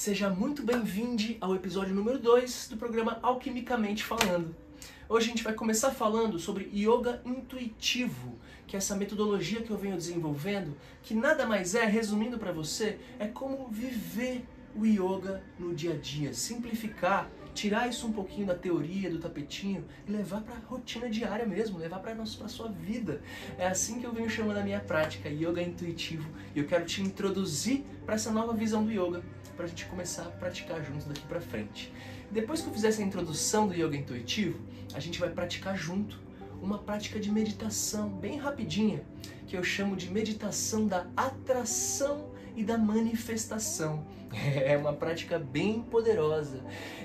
Seja muito bem-vindo ao episódio número 2 do programa Alquimicamente Falando. Hoje a gente vai começar falando sobre yoga intuitivo, que é essa metodologia que eu venho desenvolvendo, que nada mais é, resumindo para você, é como viver o yoga no dia a dia, simplificar, tirar isso um pouquinho da teoria, do tapetinho e levar para a rotina diária mesmo, levar para a sua vida. É assim que eu venho chamando a minha prática, yoga intuitivo, e eu quero te introduzir para essa nova visão do yoga, para a gente começar a praticar juntos daqui para frente. Depois que eu fizer essa introdução do yoga intuitivo, a gente vai praticar junto uma prática de meditação bem rapidinha, que eu chamo de meditação da atração e da manifestação. É uma prática bem poderosa.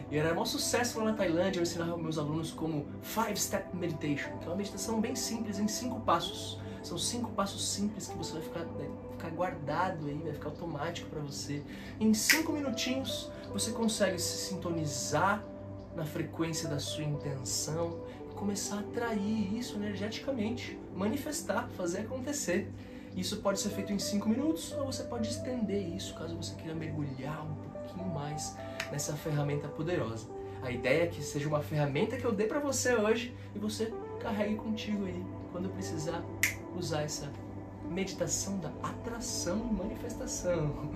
E era um sucesso lá na Tailândia, eu ensinava meus alunos como 5-Step Meditation, que é uma meditação bem simples, em 5 passos. São 5 passos simples que você vai ficar guardado aí, vai ficar automático para você. Em 5 minutinhos, você consegue se sintonizar na frequência da sua intenção e começar a atrair isso energeticamente, manifestar, fazer acontecer. Isso pode ser feito em 5 minutos ou você pode estender isso caso você queira mergulhar um pouquinho mais nessa ferramenta poderosa. A ideia é que seja uma ferramenta que eu dei para você hoje e você carregue contigo aí quando precisar usar essa meditação da atração e manifestação.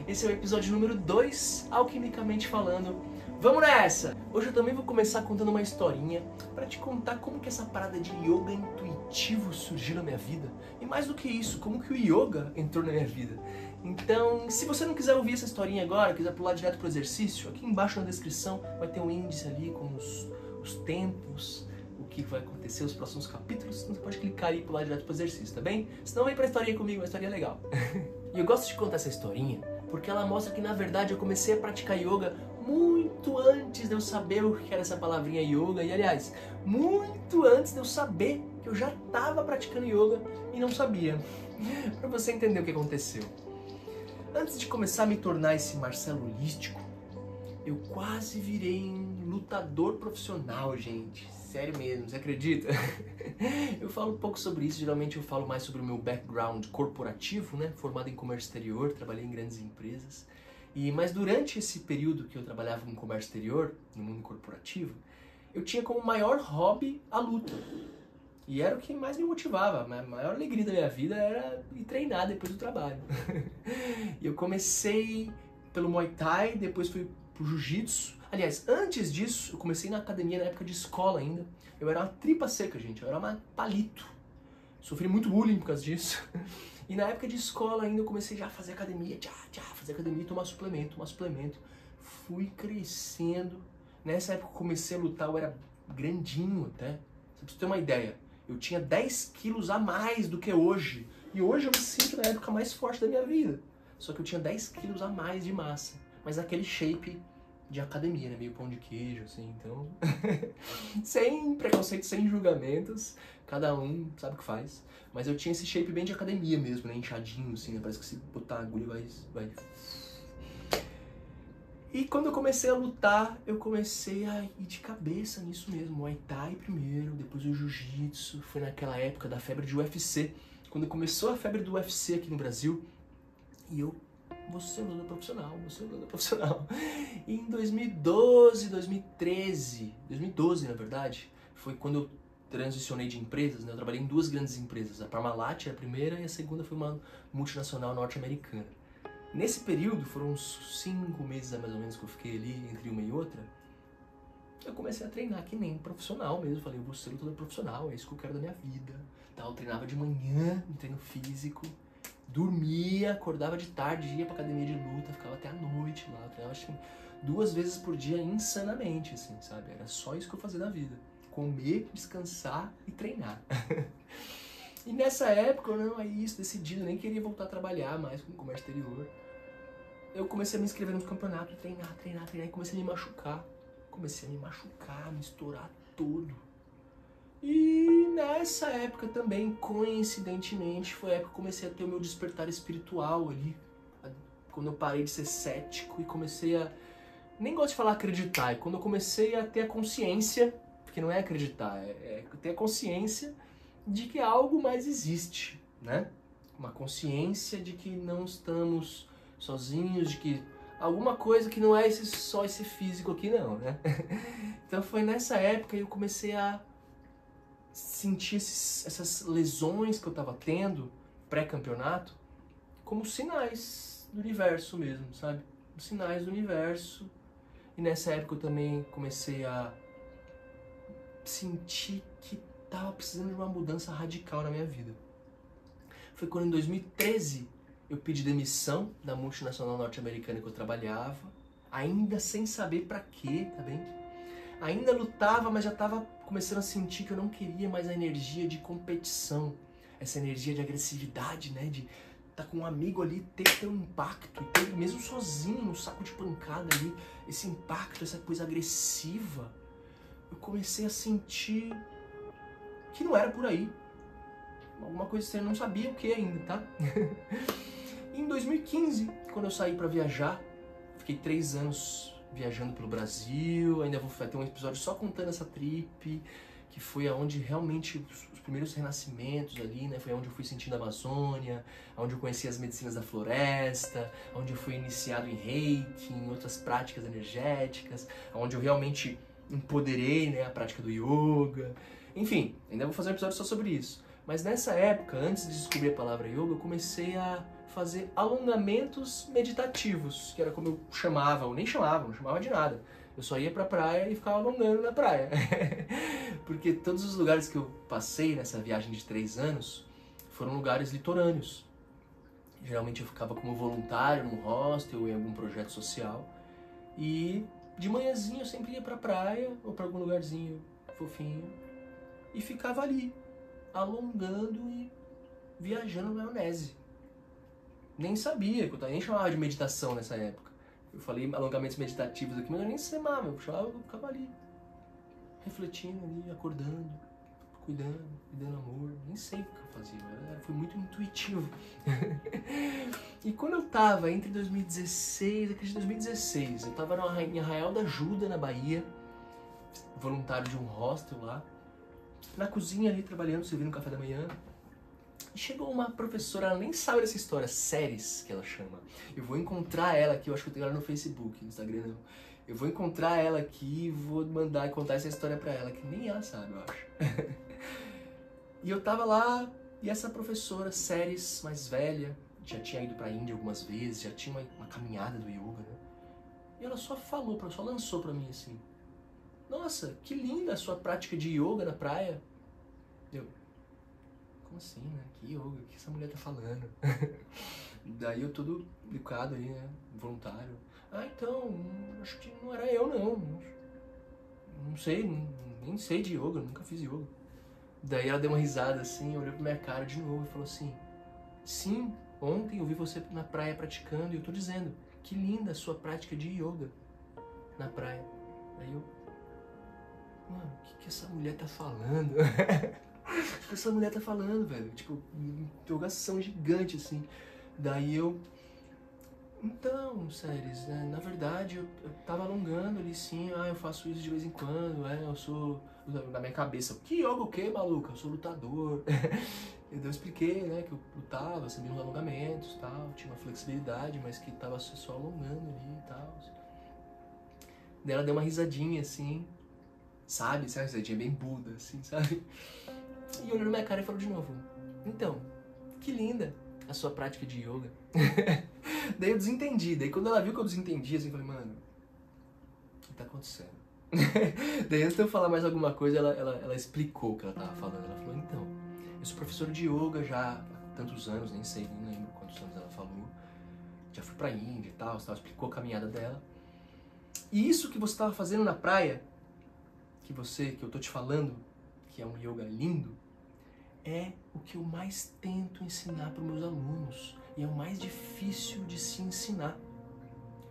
Esse é o episódio número 2, Alquimicamente Falando. Vamos nessa! Hoje eu também vou começar contando uma historinha para te contar como que essa parada de yoga intuitivo surgiu na minha vida. E mais do que isso, como que o yoga entrou na minha vida. Então, se você não quiser ouvir essa historinha agora, quiser pular direto pro exercício, aqui embaixo na descrição vai ter um índice ali com os tempos, o que vai acontecer, os próximos capítulos. Então você pode clicar e pular direto pro exercício, tá bem? Senão vem pra historinha comigo, uma historinha legal. E eu gosto de contar essa historinha porque ela mostra que, na verdade, eu comecei a praticar yoga muito antes de eu saber o que era essa palavrinha yoga. E, aliás, muito antes de eu saber que eu já estava praticando yoga e não sabia. Para você entender o que aconteceu. Antes de começar a me tornar esse Marcelo holístico, eu quase virei um lutador profissional, gente. Sério mesmo, você acredita? Eu falo um pouco sobre isso, geralmente eu falo mais sobre o meu background corporativo, né? Formado em comércio exterior, trabalhei em grandes empresas. Mas durante esse período que eu trabalhava com comércio exterior, no mundo corporativo, eu tinha como maior hobby a luta. E era o que mais me motivava, a maior alegria da minha vida era ir treinar depois do trabalho. E eu comecei pelo Muay Thai, depois fui pro Jiu-Jitsu. Aliás, antes disso, eu comecei na academia na época de escola ainda. Eu era uma tripa seca, gente, eu era uma palito. Sofri muito bullying por causa disso. E na época de escola ainda eu comecei já a fazer academia, fazer academia e tomar suplemento. Fui crescendo. Nessa época que eu comecei a lutar, eu era grandinho até. Pra você ter uma ideia, eu tinha 10 quilos a mais do que hoje. E hoje eu me sinto na época mais forte da minha vida. Só que eu tinha 10 quilos a mais de massa. Mas aquele shape de academia, né? Meio pão de queijo, assim, então... sem preconceito, sem julgamentos, cada um sabe o que faz. Mas eu tinha esse shape bem de academia mesmo, né? Inchadinho, assim, né? Parece que se botar a agulha vai... E quando eu comecei a lutar, eu comecei a ir de cabeça nisso mesmo. Muay Thai primeiro, depois o Jiu-Jitsu. Foi naquela época da febre de UFC. Quando começou a febre do UFC aqui no Brasil, e eu... Você é um lutador profissional. E em 2012 na verdade, foi quando eu transicionei de empresas, né? Eu trabalhei em 2 grandes empresas. A Parmalat, a primeira, e a segunda foi uma multinacional norte-americana. Nesse período, foram uns 5 meses mais ou menos que eu fiquei ali entre uma e outra, eu comecei a treinar que nem profissional mesmo. Falei, eu vou ser lutador profissional, é isso que eu quero da minha vida. Eu treinava de manhã, um treino físico. Dormia, acordava de tarde, ia pra academia de luta, ficava até a noite lá. Eu treinava, acho que 2 vezes por dia insanamente, assim, sabe? Era só isso que eu fazia na vida. Comer, descansar e treinar. E nessa época, eu não, aí isso, decidido, nem queria voltar a trabalhar mais com comércio exterior. Eu comecei a me inscrever nos campeonatos, treinar, e comecei a me machucar. Me estourar todo. E nessa época também, coincidentemente, foi a época que eu comecei a ter o meu despertar espiritual ali. Quando eu parei de ser cético e comecei a... Nem gosto de falar acreditar, é quando eu comecei a ter a consciência, porque não é acreditar, é ter a consciência de que algo mais existe, né? Uma consciência de que não estamos sozinhos, de que alguma coisa que não é só esse físico aqui não, né? Então foi nessa época que eu comecei a sentir essas lesões que eu tava tendo pré-campeonato como sinais do universo mesmo, sabe? Sinais do universo. E nessa época eu também comecei a sentir que tava precisando de uma mudança radical na minha vida. Foi quando em 2013 eu pedi demissão da multinacional norte-americana que eu trabalhava, ainda sem saber pra quê, tá bem? Ainda lutava, mas já tava começando a sentir que eu não queria mais a energia de competição, essa energia de agressividade, né? De estar com um amigo ali, ter que ter um impacto, e ter, mesmo sozinho, no saco de pancada ali, esse impacto, essa coisa agressiva. Eu comecei a sentir que não era por aí. Alguma coisa que eu não sabia o que ainda, tá? Em 2015, quando eu saí pra viajar, fiquei 3 anos viajando pelo Brasil, ainda vou ter um episódio só contando essa trip, que foi aonde realmente os primeiros renascimentos ali, né? Foi onde eu fui sentindo a Amazônia, onde eu conheci as medicinas da floresta, onde eu fui iniciado em Reiki, em outras práticas energéticas, onde eu realmente empoderei, né, a prática do yoga. Enfim, ainda vou fazer um episódio só sobre isso. Mas nessa época, antes de descobrir a palavra yoga, eu comecei a fazer alongamentos meditativos, que era como eu chamava, ou nem chamava, não chamava de nada. Eu só ia pra praia e ficava alongando na praia. Porque todos os lugares que eu passei nessa viagem de 3 anos foram lugares litorâneos. Geralmente eu ficava como voluntário num hostel ou em algum projeto social. E de manhãzinho eu sempre ia pra praia ou pra algum lugarzinho fofinho e ficava ali, alongando e viajando na maionese. Nem sabia, que eu nem chamava de meditação nessa época. Eu falei alongamentos meditativos aqui, mas eu nem chamava, eu ficava ali, refletindo ali, acordando, cuidando, me dando amor, nem sei o que eu fazia, foi muito intuitivo. E quando eu tava entre 2016, acredito 2016, eu tava em Arraial da Ajuda, na Bahia, voluntário de um hostel lá, na cozinha ali, trabalhando, servindo café da manhã. E chegou uma professora, ela nem sabe dessa história, Séries, que ela chama. Eu vou encontrar ela aqui, eu acho que eu tenho ela no Facebook, no Instagram não. Eu vou encontrar ela aqui e vou mandar e contar essa história pra ela, que nem ela sabe, eu acho. E eu tava lá, e essa professora, Séries, mais velha, já tinha ido pra Índia algumas vezes, já tinha uma caminhada do yoga, né? E ela só só lançou pra mim assim: nossa, que linda a sua prática de yoga na praia. Eu, como assim, né? Que yoga? O que essa mulher tá falando? Daí eu todo educado aí, né? Voluntário. Ah, então, acho que não era eu não. Não sei, nem sei de yoga, nunca fiz yoga. Daí ela deu uma risada assim, olhou pra minha cara de novo e falou assim: sim, ontem eu vi você na praia praticando e eu tô dizendo, que linda a sua prática de yoga na praia. Aí eu, mano, o que essa mulher tá falando? O que essa mulher tá falando, velho? Tipo, interrogação gigante, assim. Daí eu, então, Séries, né? Na verdade eu tava alongando ali, sim. Ah, eu faço isso de vez em quando, eu sou, na minha cabeça, que yoga o quê, maluca? Eu sou lutador. Eu expliquei, né, que eu lutava, sabia uns alongamentos e tal, tinha uma flexibilidade, mas que tava só alongando ali e tal. Daí ela deu uma risadinha, assim, sabe? Essa risadinha bem Buda, assim, sabe? E olhou na minha cara e falou de novo: então, que linda a sua prática de yoga. Daí eu desentendi. Daí quando ela viu que eu desentendi, assim, eu falei: mano, o que tá acontecendo? Daí antes de eu falar mais alguma coisa, ela explicou o que ela tava falando. Ela falou: então, eu sou professora de yoga já há tantos anos, nem sei, nem lembro quantos anos ela falou. Já fui pra Índia e tal, explicou a caminhada dela. E isso que você tava fazendo na praia, que eu tô te falando, que é um yoga lindo, é o que eu mais tento ensinar para os meus alunos. E é o mais difícil de se ensinar.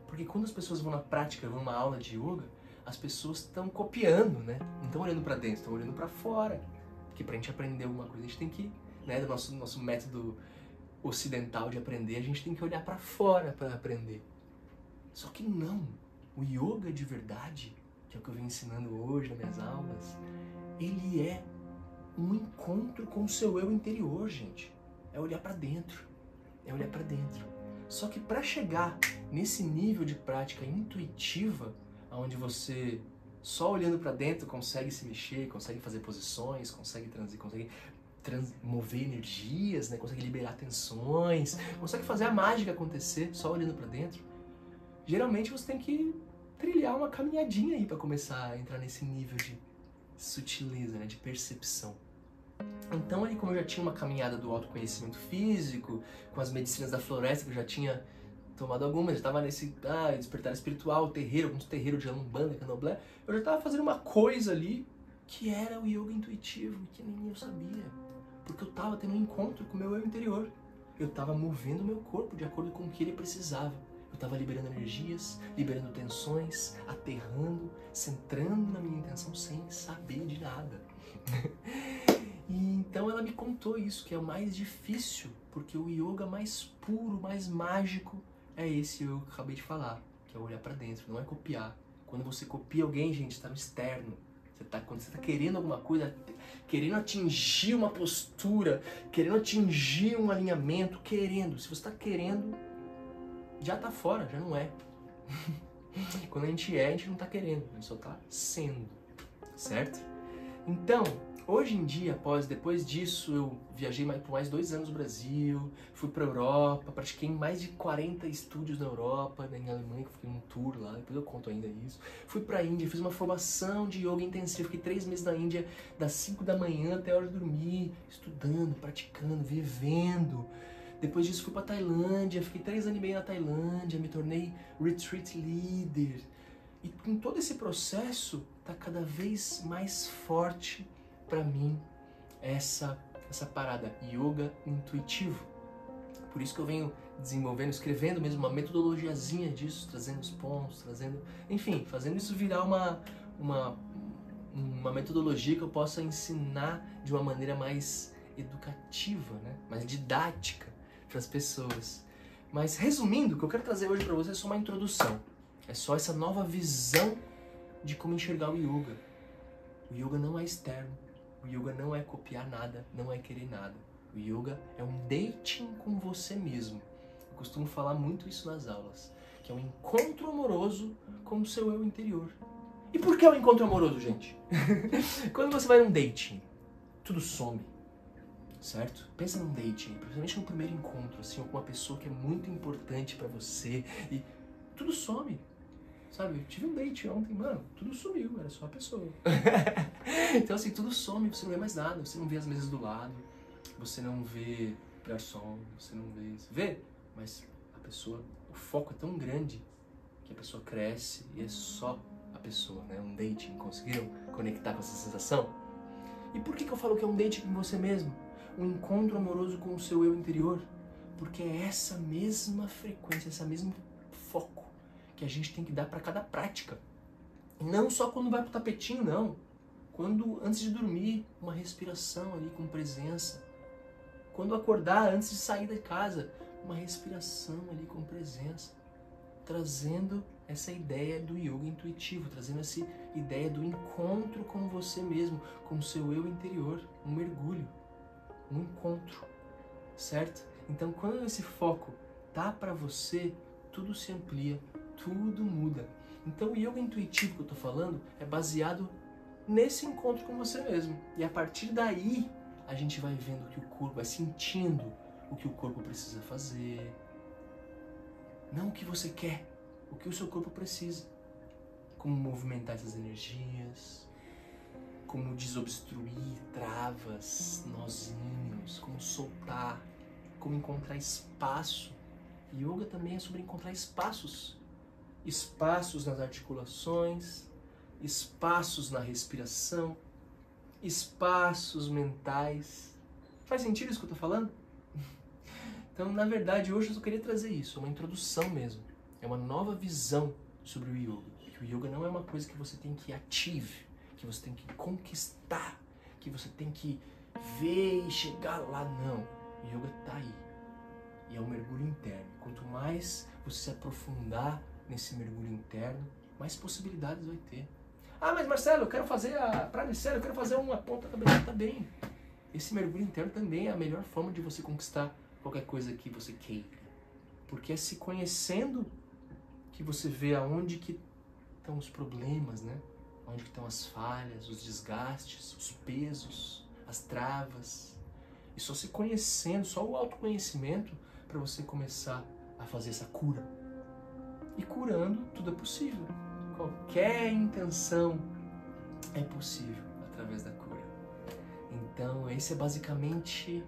Porque quando as pessoas vão na prática, vão numa aula de yoga, as pessoas estão copiando, né? Não estão olhando para dentro, estão olhando para fora. Porque pra gente aprender alguma coisa, a gente tem que, né, do nosso método ocidental de aprender, a gente tem que olhar para fora para aprender. Só que não. O yoga de verdade, que é o que eu venho ensinando hoje nas minhas aulas, ele é um encontro com o seu eu interior, gente. É olhar pra dentro. É olhar pra dentro. Só que pra chegar nesse nível de prática intuitiva, onde você só olhando para dentro consegue se mexer, consegue fazer posições, consegue mover energias, né? Consegue liberar tensões, consegue fazer a mágica acontecer só olhando para dentro. Geralmente você tem que trilhar uma caminhadinha aí para começar a entrar nesse nível de sutileza, né? De percepção. Então aí, como eu já tinha uma caminhada do autoconhecimento físico, com as medicinas da floresta, que eu já tinha tomado algumas, já estava nesse despertar espiritual, terreiro, alguns terreiros de Umbanda, Candomblé, eu já estava fazendo uma coisa ali que era o yoga intuitivo, que nem eu sabia, porque eu estava tendo um encontro com o meu eu interior. Eu estava movendo o meu corpo de acordo com o que ele precisava. Eu estava liberando energias, liberando tensões, aterrando, centrando na minha intenção sem saber de nada. E então ela me contou isso, que é o mais difícil, porque o yoga mais puro, mais mágico, é esse yoga que eu acabei de falar, que é olhar pra dentro, não é copiar. Quando você copia alguém, gente, está no externo. Quando você está querendo alguma coisa, querendo atingir uma postura, querendo atingir um alinhamento, querendo. Se você está querendo, já está fora, já não é. Quando a gente não está querendo, a gente só está sendo, certo? Então, hoje em dia, depois disso, eu viajei por mais 2 anos no Brasil, fui para a Europa, pratiquei em mais de 40 estúdios na Europa, né, em Alemanha, que eu fiquei num tour lá, depois eu conto ainda isso. Fui para a Índia, fiz uma formação de yoga intensiva, fiquei 3 meses na Índia, das 5 da manhã até a hora de dormir, estudando, praticando, vivendo. Depois disso fui para Tailândia, fiquei 3 anos e meio na Tailândia, me tornei retreat leader. E com todo esse processo, tá cada vez mais forte para mim essa parada yoga intuitivo. Por isso que eu venho desenvolvendo, escrevendo mesmo uma metodologiazinha disso, trazendo os pontos, enfim, fazendo isso virar uma metodologia que eu possa ensinar de uma maneira mais educativa, né? Mais didática para as pessoas. Mas resumindo, o que eu quero trazer hoje para vocês é só uma introdução. É só essa nova visão de como enxergar o yoga. O yoga não é externo. O yoga não é copiar nada, não é querer nada. O yoga é um dating com você mesmo. Eu costumo falar muito isso nas aulas, que é um encontro amoroso com o seu eu interior. E por que é um encontro amoroso, gente? Quando você vai num dating, tudo some, certo? Pensa num dating, principalmente no primeiro encontro, assim, com uma pessoa que é muito importante pra você e tudo some. Sabe, eu tive um date ontem, mano, tudo sumiu, era só a pessoa. Então assim, tudo some, você não vê mais nada, você não vê as mesas do lado, você não vê garçom, você não vê... Você vê, mas a pessoa, o foco é tão grande que a pessoa cresce e é só a pessoa, né? Um dating, conseguiram conectar com essa sensação? E por que eu falo que é um dating com você mesmo? Um encontro amoroso com o seu eu interior? Porque é essa mesma frequência, esse mesmo foco que a gente tem que dar para cada prática. Não só quando vai pro tapetinho, não. Quando, antes de dormir, uma respiração ali com presença. Quando acordar, antes de sair da casa, uma respiração ali com presença. Trazendo essa ideia do yoga intuitivo, trazendo essa ideia do encontro com você mesmo, com o seu eu interior. Um mergulho, um encontro, certo? Então, quando esse foco tá para você, tudo se amplia, tudo muda. Então o yoga intuitivo que eu tô falando é baseado nesse encontro com você mesmo. E a partir daí a gente vai vendo o que o corpo, vai sentindo o que o corpo precisa fazer. Não o que você quer, o que o seu corpo precisa. Como movimentar essas energias, como desobstruir travas, nozinhos, como soltar, como encontrar espaço. Yoga também é sobre encontrar espaços. Espaços nas articulações, espaços na respiração, espaços mentais. Faz sentido isso que eu tô falando? Então, na verdade, hoje eu só queria trazer isso, uma introdução mesmo. É uma nova visão sobre o yoga. Que o yoga não é uma coisa que você tem que achieve, que você tem que conquistar, que você tem que ver e chegar lá, não. O yoga tá aí. E é um mergulho interno. Quanto mais você se aprofundar nesse mergulho interno, mais possibilidades vai ter. Ah, mas Marcelo, eu quero fazer eu quero fazer uma ponta cabeça também. Esse mergulho interno também é a melhor forma de você conquistar qualquer coisa que você queira. Porque é se conhecendo que você vê aonde que estão os problemas, né? Onde que estão as falhas, os desgastes, os pesos, as travas. E só se conhecendo, só o autoconhecimento para você começar a fazer essa cura. E curando, tudo é possível. Qualquer intenção é possível através da cura. Então, esse é basicamente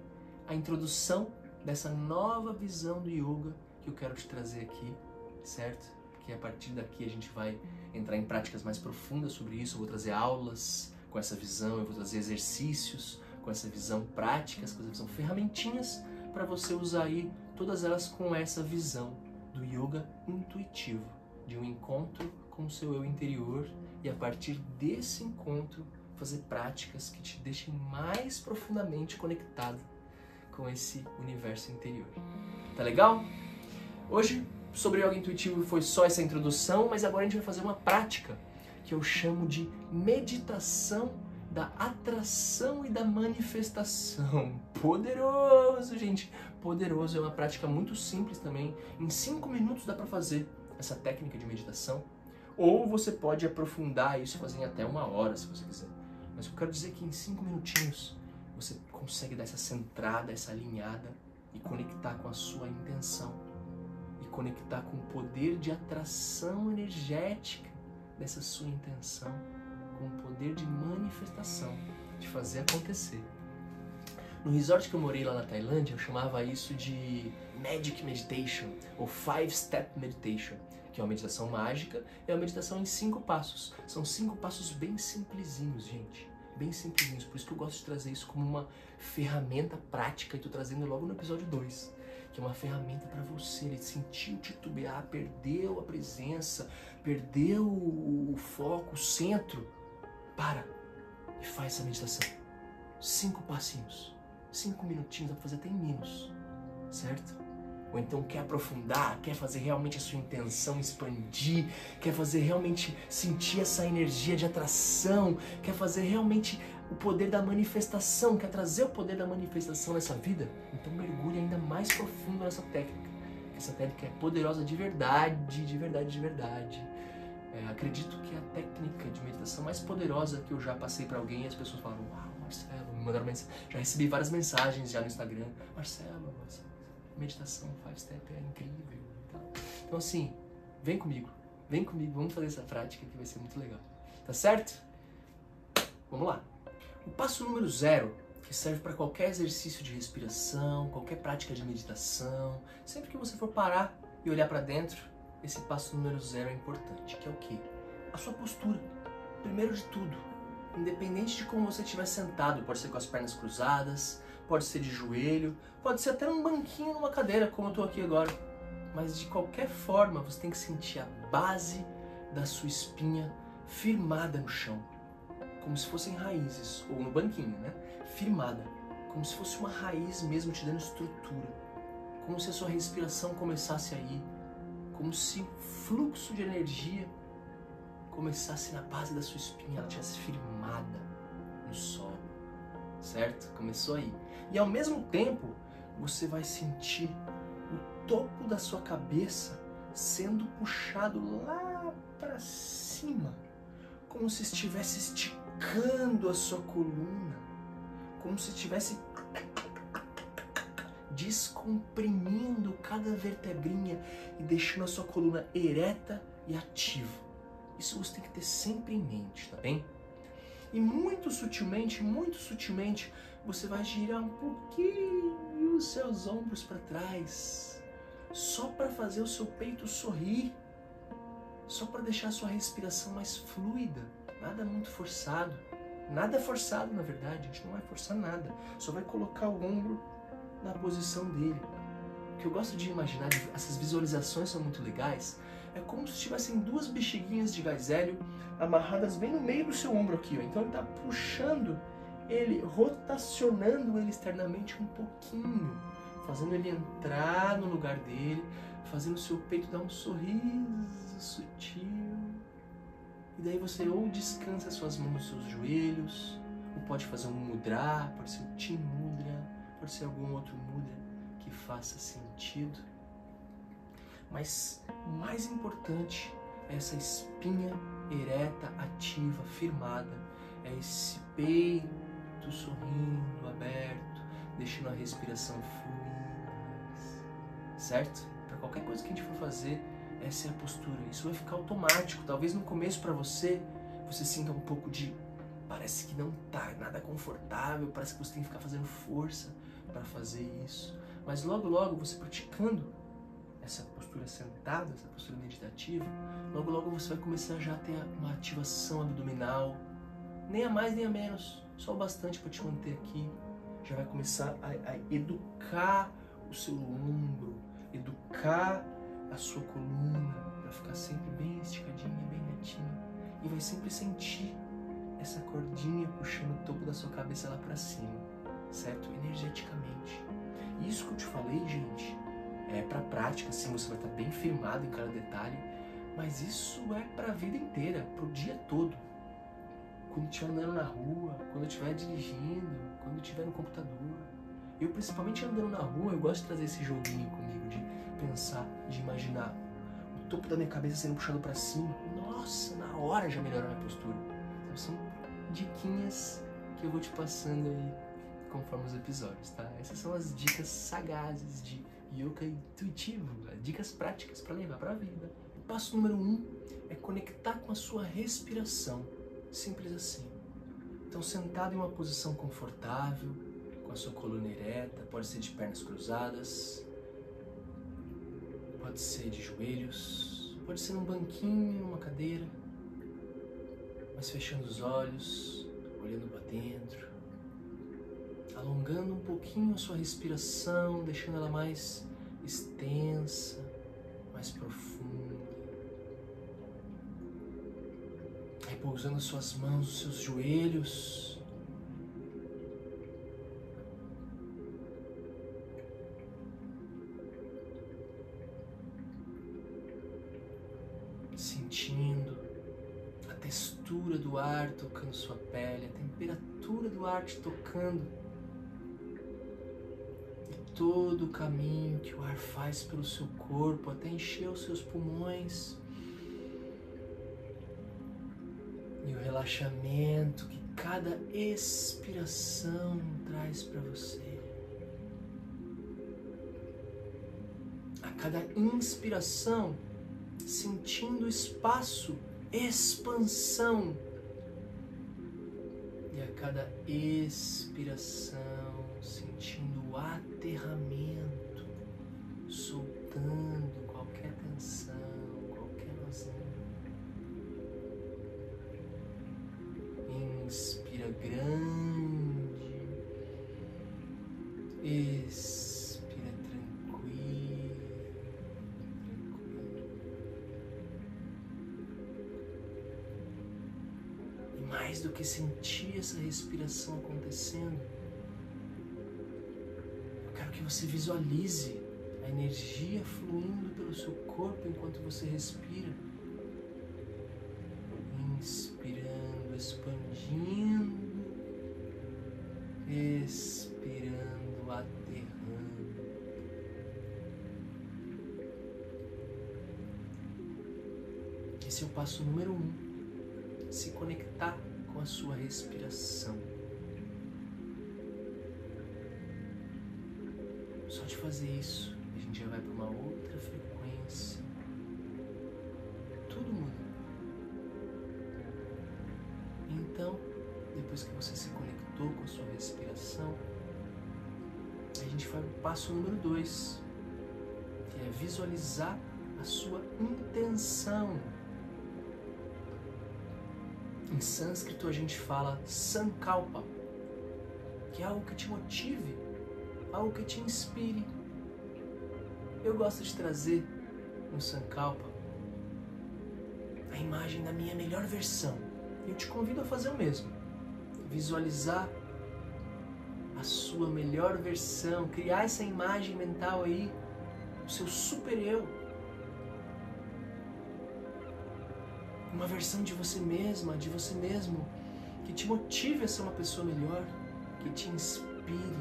a introdução dessa nova visão do yoga que eu quero te trazer aqui, certo? Que a partir daqui a gente vai entrar em práticas mais profundas sobre isso. Eu vou trazer aulas com essa visão, eu vou trazer exercícios com essa visão, práticas com essa visão, ferramentinhas para você usar aí, todas elas com essa visão do yoga intuitivo, de um encontro com o seu eu interior e a partir desse encontro fazer práticas que te deixem mais profundamente conectado com esse universo interior. Tá legal? Hoje, sobre yoga intuitivo foi só essa introdução, mas agora a gente vai fazer uma prática que eu chamo de meditação da atração e da manifestação. Poderoso, gente! Poderoso, é uma prática muito simples também. Em 5 minutos dá para fazer essa técnica de meditação. Ou você pode aprofundar isso, fazer em até 1 hora, se você quiser. Mas eu quero dizer que em 5 minutinhos você consegue dar essa centrada, essa alinhada e conectar com a sua intenção. E conectar com o poder de atração energética dessa sua intenção, com o poder de manifestação, de fazer acontecer. No resort que eu morei lá na Tailândia, eu chamava isso de Magic Meditation, ou 5-Step Meditation, que é uma meditação mágica, é uma meditação em 5 passos. São 5 passos bem simplesinhos, gente. Bem simplesinhos, por isso que eu gosto de trazer isso como uma ferramenta prática, e tô trazendo logo no episódio 2, que é uma ferramenta para você, ele sentiu titubear, perdeu a presença, perdeu o foco, o centro. Para e faz essa meditação. 5 passinhos, 5 minutinhos, dá pra fazer até em menos, certo? Ou então quer aprofundar, quer fazer realmente a sua intenção expandir, quer fazer realmente sentir essa energia de atração, quer fazer realmente o poder da manifestação, quer trazer o poder da manifestação nessa vida, então mergulhe ainda mais profundo nessa técnica. Essa técnica é poderosa de verdade, de verdade, de verdade. Acredito que é a técnica de meditação mais poderosa que eu já passei para alguém e as pessoas falaram: uau, Marcelo, me mandaram mensagem. Já recebi várias mensagens já no Instagram: Marcelo, meditação 5-Step é incrível. Então assim, vem comigo, vamos fazer essa prática que vai ser muito legal. Tá certo? Vamos lá. O passo número 0, que serve para qualquer exercício de respiração, qualquer prática de meditação, sempre que você for parar e olhar para dentro, esse passo número 0 é importante, que é o quê? A sua postura. Primeiro de tudo, independente de como você estiver sentado, pode ser com as pernas cruzadas, pode ser de joelho, pode ser até num banquinho, numa cadeira, como eu estou aqui agora. Mas de qualquer forma, você tem que sentir a base da sua espinha firmada no chão, como se fossem raízes, ou no banquinho, né? Firmada, como se fosse uma raiz mesmo te dando estrutura, como se a sua respiração começasse aí, como se o fluxo de energia começasse na base da sua espinha, ela estivesse firmada no solo, certo? Começou aí. E ao mesmo tempo, você vai sentir o topo da sua cabeça sendo puxado lá para cima, como se estivesse esticando a sua coluna, como se estivesse descomprimindo cada vertebrinha e deixando a sua coluna ereta e ativa. Isso você tem que ter sempre em mente, tá bem? E muito sutilmente, você vai girar um pouquinho os seus ombros para trás, só para fazer o seu peito sorrir, só para deixar a sua respiração mais fluida, nada muito forçado. Nada é forçado, na verdade, a gente não vai forçar nada, só vai colocar o ombro na posição dele. O que eu gosto de imaginar, essas visualizações são muito legais, é como se tivessem 2 bexiguinhas de gás hélio amarradas bem no meio do seu ombro aqui, ó. Então ele está puxando ele, rotacionando ele externamente um pouquinho, fazendo ele entrar no lugar dele, fazendo o seu peito dar um sorriso sutil. E daí você ou descansa suas mãos nos seus joelhos, ou pode fazer um mudra, pode ser um Chin Mudra, pode ser algum outro mudra que faça sentido. Mas o mais importante é essa espinha ereta, ativa, firmada. É esse peito sorrindo, aberto, deixando a respiração fluir. Certo? Para qualquer coisa que a gente for fazer, essa é a postura. Isso vai ficar automático. Talvez no começo para você sinta um pouco de... Parece que não tá nada confortável, parece que você tem que ficar fazendo força para fazer isso. Mas logo, logo, você praticando essa postura sentada, essa postura meditativa, logo, logo você vai começar já a ter uma ativação abdominal. Nem a mais, nem a menos. Só o bastante para te manter aqui. Já vai começar a educar o seu ombro, educar a sua coluna para ficar sempre bem esticadinha, bem retinha, e vai sempre sentir essa cordinha puxando o topo da sua cabeça lá para cima, certo? Energeticamente. Isso que eu te falei, gente, é para prática, sim, você vai estar bem firmado em cada detalhe, mas isso é para a vida inteira, para o dia todo. Quando estiver andando na rua, quando estiver dirigindo, quando estiver no computador. Eu, principalmente andando na rua, eu gosto de trazer esse joguinho comigo, de pensar, de imaginar o topo da minha cabeça sendo puxado para cima. Nossa, na hora já melhora a minha postura. Então são diquinhas que eu vou te passando aí conforme os episódios, tá? Essas são as dicas sagazes de yoga intuitivo, dicas práticas para levar para a vida. O passo número 1 é conectar com a sua respiração. Simples assim. Então, sentado em uma posição confortável, com a sua coluna ereta, pode ser de pernas cruzadas, pode ser de joelhos, pode ser num banquinho, numa cadeira, mas fechando os olhos, olhando para dentro, alongando um pouquinho a sua respiração, deixando ela mais extensa, mais profunda. Repousando suas mãos nos seus joelhos. Sentindo a textura do ar tocando sua pele, a temperatura do ar te tocando. E todo o caminho que o ar faz pelo seu corpo até encher os seus pulmões. E o relaxamento que cada expiração traz para você. A cada inspiração, sentindo espaço, expansão. E a cada expiração, sentindo o aterramento, soltando qualquer tensão, qualquer nozinho. Inspira grande, expira tranquilo, E mais do que sentir essa respiração acontecendo, eu quero que você visualize a energia fluindo pelo seu corpo enquanto você respira. Inspirando, expandindo, expirando, aterrando. Esse é o passo número 1, se conectar com a sua respiração. Só de fazer isso, a gente já vai para uma outra frequência. Tudo muda. Então, depois que você se conectou com a sua respiração, a gente vai para o passo número 2, que é visualizar a sua intenção. Em sânscrito a gente fala sankalpa, que é algo que te motive, algo que te inspire. Eu gosto de trazer no sankalpa a imagem da minha melhor versão. Eu te convido a fazer o mesmo. Visualizar a sua melhor versão, criar essa imagem mental aí, o seu super eu. Uma versão de você mesma, de você mesmo, que te motive a ser uma pessoa melhor, que te inspire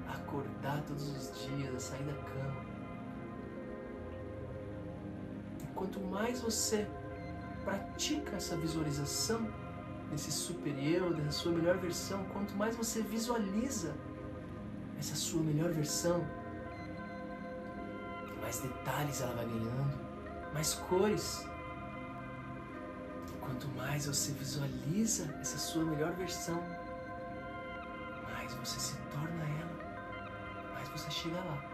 a acordar todos os dias, a sair da cama. quanto mais você pratica essa visualização desse super eu, dessa sua melhor versão, quanto mais você visualiza essa sua melhor versão, mais detalhes ela vai ganhando, mais cores. Quanto mais você visualiza essa sua melhor versão, mais você se torna ela, mais você chega lá.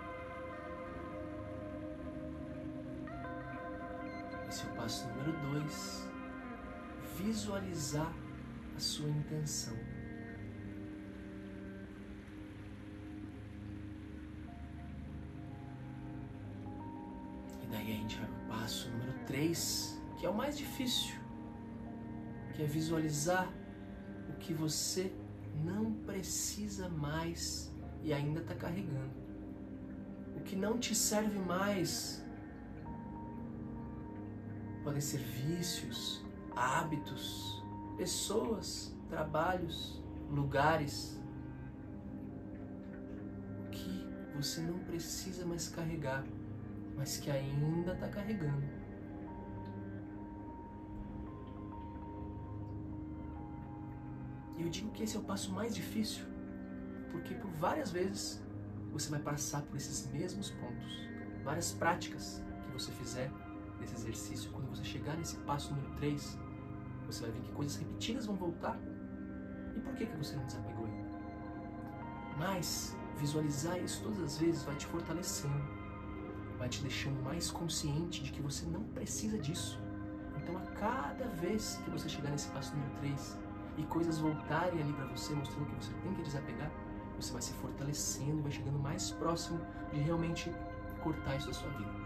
Esse é o passo número 2, visualizar a sua intenção. E daí a gente vai para o passo número 3, que é o mais difícil, que é visualizar o que você não precisa mais e ainda está carregando. O que não te serve mais. Podem ser vícios, hábitos, pessoas, trabalhos, lugares. O que você não precisa mais carregar, mas que ainda está carregando. Eu digo que esse é o passo mais difícil, porque por várias vezes você vai passar por esses mesmos pontos, várias práticas que você fizer desse exercício. Quando você chegar nesse passo número 3, você vai ver que coisas repetidas vão voltar. E por que você não desapegou ainda? Mas visualizar isso todas as vezes vai te fortalecendo, vai te deixando mais consciente de que você não precisa disso. Então a cada vez que você chegar nesse passo número 3 e coisas voltarem ali para você, mostrando que você tem que desapegar, você vai se fortalecendo, vai chegando mais próximo de realmente cortar isso da sua vida.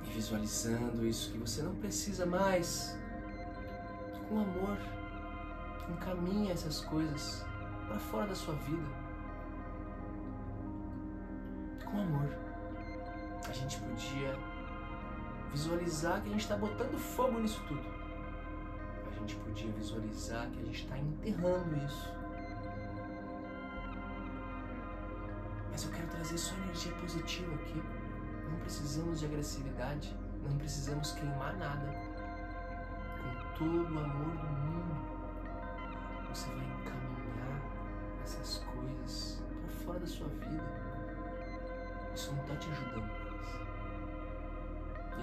E visualizando isso que você não precisa mais, com amor, encaminha essas coisas para fora da sua vida. Com amor. A gente podia visualizar que a gente está botando fogo nisso tudo. A gente podia visualizar que a gente está enterrando isso. Mas eu quero trazer só energia positiva aqui. Não precisamos de agressividade, não precisamos queimar nada. Com todo o amor do mundo, você vai encaminhar essas coisas para fora da sua vida. Isso não está te ajudando mais.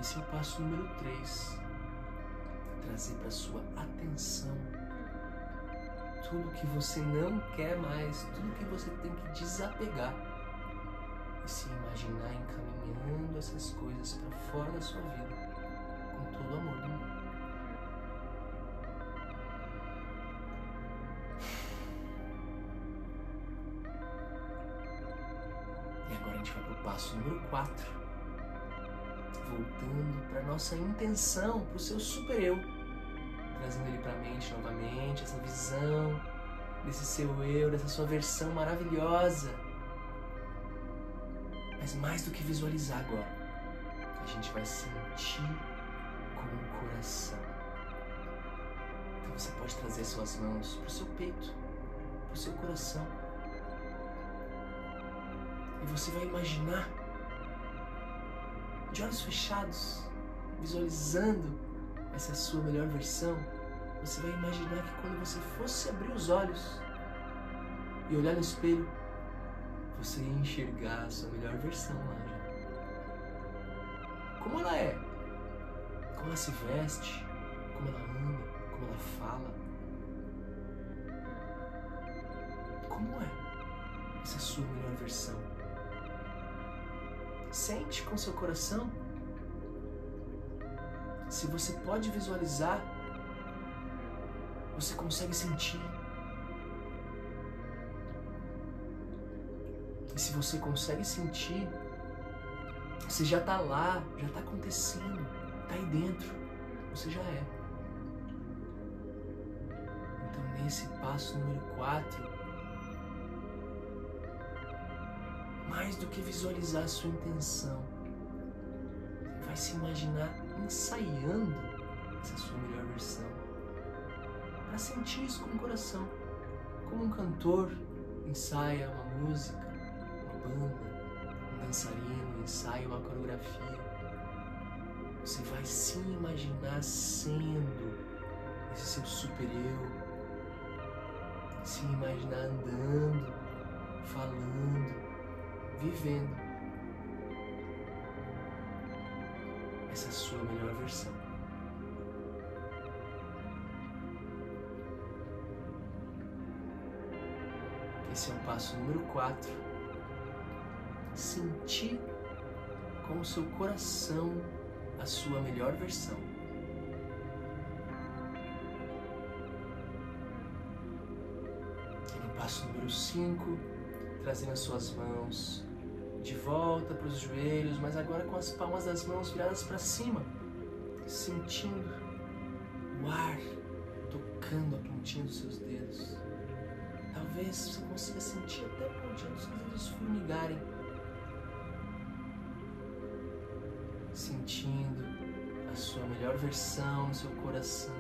Esse é o passo número 3. Trazer para sua atenção tudo que você não quer mais, tudo que você tem que desapegar. E se imaginar encaminhando essas coisas para fora da sua vida, com todo o amor do mundo. E agora a gente vai para o passo número 4, voltando para nossa intenção, para o seu super eu, trazendo ele para a mente novamente, essa visão desse seu eu, dessa sua versão maravilhosa. Mas mais do que visualizar agora, a gente vai sentir com o coração. Então você pode trazer suas mãos para o seu peito, para o seu coração. E você vai imaginar, de olhos fechados, visualizando essa sua melhor versão. Você vai imaginar que quando você fosse abrir os olhos e olhar no espelho, você ia enxergar a sua melhor versão lá já. Como ela é, como ela se veste, como ela anda, como ela fala. Como é essa sua melhor versão? Sente com seu coração. Se você pode visualizar, você consegue sentir. E se você consegue sentir, você já está lá, já está acontecendo, está aí dentro, você já é. Então nesse passo número 4, mais do que visualizar a sua intenção, você vai se imaginar ensaiando essa sua melhor versão, para sentir isso com o coração, como um cantor ensaia uma música, uma banda, um dançarino, ensaia uma coreografia. Você vai se imaginar sendo esse seu super-eu, se imaginar andando, falando, vivendo essa sua melhor versão. Esse é o passo número 4. Sentir com o seu coração a sua melhor versão. E no passo número 5, trazendo as suas mãos de volta para os joelhos, mas agora com as palmas das mãos viradas para cima, sentindo o ar tocando a pontinha dos seus dedos. Talvez você consiga sentir até a pontinha dos seus dedos formigarem. Sentindo a sua melhor versão no seu coração.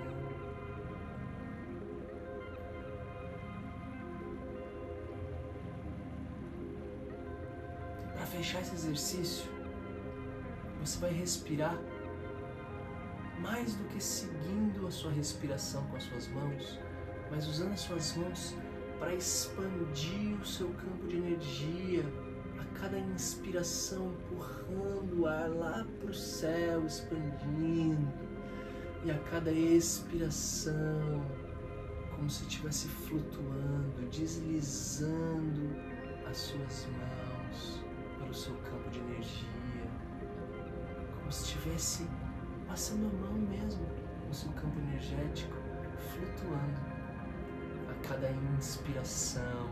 Para fechar esse exercício, você vai respirar mais do que seguindo a sua respiração com as suas mãos, mas usando as suas mãos para expandir o seu campo de energia, a cada inspiração empurrando o ar lá para o céu, expandindo, e a cada expiração, como se estivesse flutuando, deslizando as suas mãos pelo seu campo de energia, como se estivesse passando a mão mesmo no seu campo energético, flutuando. A cada inspiração,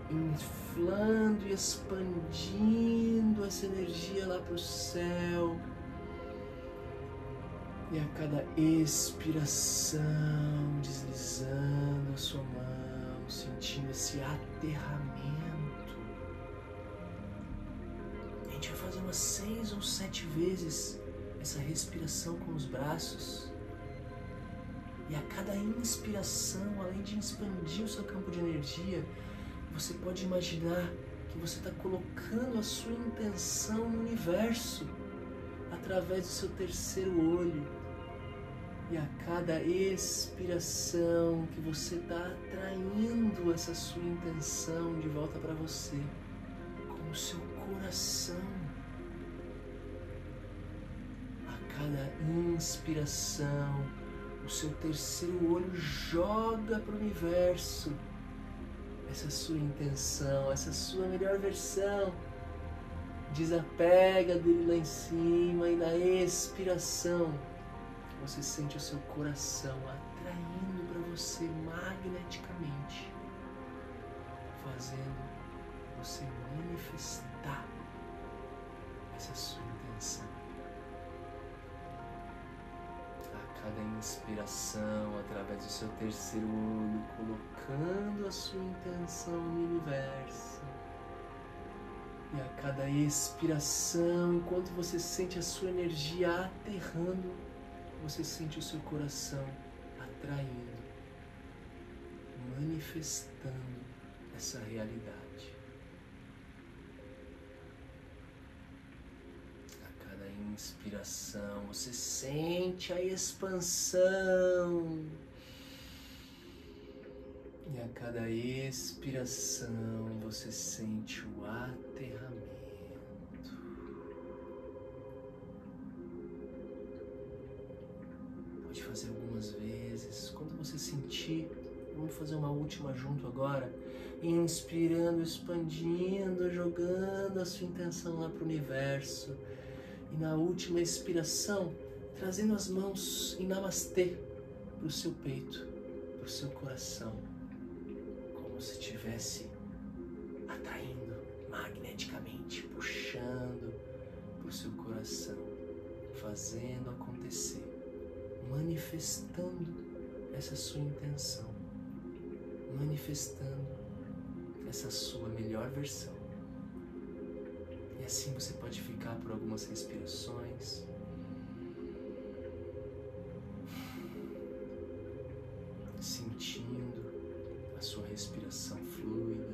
inflando e expandindo essa energia lá para o céu. E a cada expiração, deslizando a sua mão, sentindo esse aterramento. A gente vai fazer umas 6 ou 7 vezes essa respiração com os braços. E a cada inspiração, além de expandir o seu campo de energia, você pode imaginar que você está colocando a sua intenção no universo através do seu terceiro olho. E a cada expiração que você está atraindo essa sua intenção de volta para você, com o seu coração. A cada inspiração, o seu terceiro olho joga para o universo essa sua intenção, essa sua melhor versão. Desapega dele lá em cima e na expiração você sente o seu coração atraindo para você magneticamente, fazendo você manifestar essa sua intenção. A cada inspiração, através do seu terceiro olho, colocando a sua intenção no universo. E a cada expiração, enquanto você sente a sua energia aterrando, você sente o seu coração atraindo, manifestando essa realidade. A cada inspiração, você sente a expansão. E a cada expiração, você sente o aterramento. Pode fazer algumas vezes. Quando você sentir, vamos fazer uma última junto agora. Inspirando, expandindo, jogando a sua intenção lá para o universo. E na última expiração, trazendo as mãos em Namastê para o seu peito, para o seu coração. Como se estivesse atraindo magneticamente, puxando para o seu coração, fazendo acontecer, manifestando essa sua intenção, manifestando essa sua melhor versão. E assim você pode ficar por algumas respirações, sentindo a sua respiração fluida.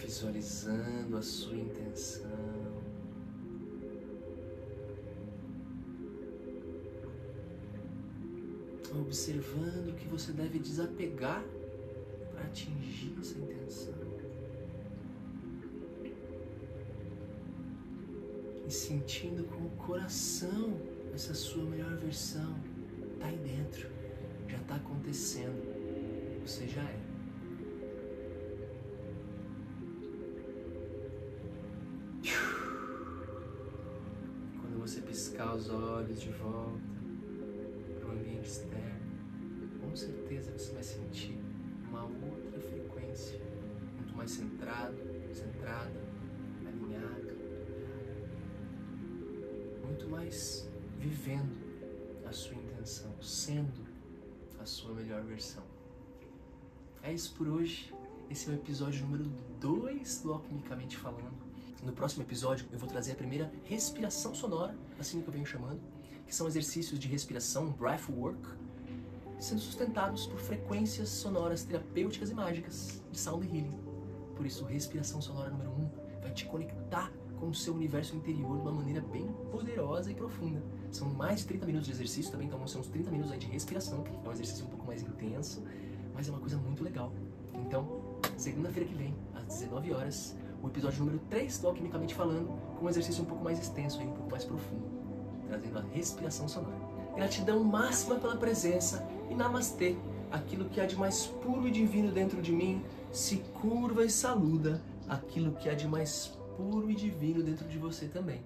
visualizando a sua intenção. Observando o que você deve desapegar para atingir essa intenção. E sentindo com o coração essa sua melhor versão. Está aí dentro, já está acontecendo, você já é. Quando você piscar os olhos de volta para o ambiente externo, com certeza você vai sentir uma outra frequência, muito mais centrada, alinhada, muito mais vivendo a sua intenção, sendo a sua melhor versão. É isso por hoje. Esse é o episódio número 2 do Alquimicamente Falando. No próximo episódio eu vou trazer a primeira respiração sonora, assim que eu venho chamando, que são exercícios de respiração, breathwork, sendo sustentados por frequências sonoras terapêuticas e mágicas de sound healing. Por isso, respiração sonora número 1 vai te conectar com o seu universo interior de uma maneira bem poderosa e profunda. São mais de 30 minutos de exercício também, então vão ser uns 30 minutos aí de respiração. É um exercício um pouco mais intenso, mas é uma coisa muito legal. Então, segunda-feira que vem, às 19 horas, o episódio número 3 do Alquimicamente Falando, com um exercício um pouco mais extenso, um pouco mais profundo, trazendo a respiração sonora. Gratidão máxima pela presença e namastê. Aquilo que há de mais puro e divino dentro de mim se curva e saluda aquilo que há de mais puro e divino dentro de você também.